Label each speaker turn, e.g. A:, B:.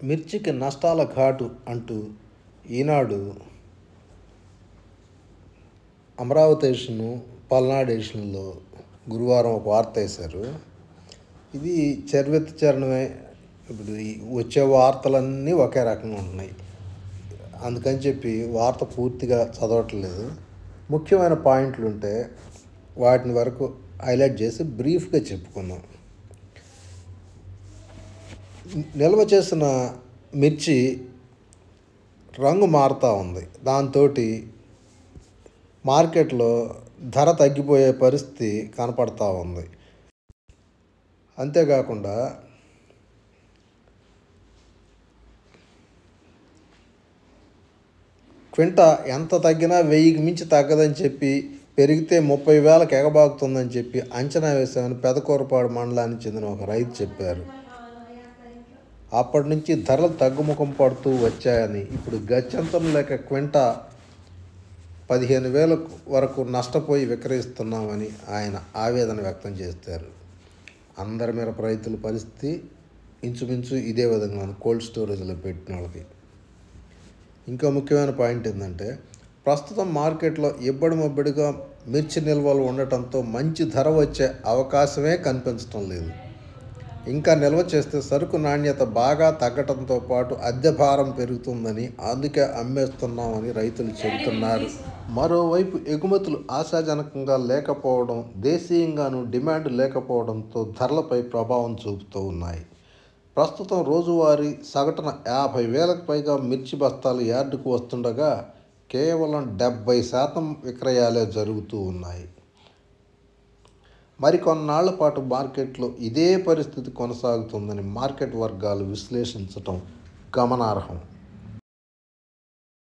A: మిర్చికి నష్టాల ఘాటు అంటూ ఈనాడు అమరావతి ఎడిషను, పల్నాడు ఎడిషన్లో గురువారం ఒక వార్త వేశారు. ఇది చరణమే. ఇప్పుడు వచ్చే వార్తలన్నీ ఒకే రకంగా ఉంటున్నాయి. అందుకని చెప్పి వార్త పూర్తిగా చదవట్లేదు. ముఖ్యమైన పాయింట్లు ఉంటే వాటిని వరకు హైలైట్ చేసి బ్రీఫ్గా చెప్పుకుందాం. నిల్వ చేసిన మిర్చి రంగు మారుతూ ఉంది. దాంతో మార్కెట్లో ధర తగ్గిపోయే పరిస్థితి కనపడతా ఉంది. అంతేకాకుండా క్వింటా ఎంత తగ్గినా 1000కి మించి తగ్గదని చెప్పి, పెరిగితే 30,000కి ఎగబాకుతుందని చెప్పి అంచనా వేశామని పెదకూరపాడు మండలానికి చెందిన ఒక రైతు చెప్పారు. అప్పటి నుంచి ధరలు తగ్గుముఖం పడుతూ వచ్చాయని, ఇప్పుడు గత్యంతరం లేక క్వింటా 15,000 వరకు నష్టపోయి విక్రయిస్తున్నామని ఆయన ఆవేదన వ్యక్తం చేశారు. అందరి మిరప రైతుల పరిస్థితి ఇంచుమించు ఇదే విధంగా ఉంది కోల్డ్ స్టోరేజ్లో పెట్టిన వాళ్ళకి. ఇంకా ముఖ్యమైన పాయింట్ ఏంటంటే, ప్రస్తుతం మార్కెట్లో ఇబ్బడిముబ్బడిగా మిర్చి నిల్వలు ఉండటంతో మంచి ధర వచ్చే అవకాశమే కనిపించడం లేదు. ఇంకా నిల్వ చేస్తే సరుకు నాణ్యత బాగా తగ్గడంతో పాటు అద్దె భారం పెరుగుతుందని, అందుకే అమ్మేస్తున్నామని రైతులు చెబుతున్నారు. మరోవైపు ఎగుమతులు ఆశాజనకంగా లేకపోవడం, దేశీయంగానూ డిమాండ్ లేకపోవడంతో ధరలపై ప్రభావం చూపుతూ ఉన్నాయి. ప్రస్తుతం రోజువారీ సగటున 50,000కు పైగా మిర్చి బస్తాలు యార్డుకు వస్తుండగా కేవలం 70% విక్రయాలే జరుగుతూ ఉన్నాయి. మరికొన్నాళ్ల పాటు మార్కెట్లో ఇదే పరిస్థితి కొనసాగుతుందని మార్కెట్ వర్గాలు విశ్లేషించడం గమనార్హం.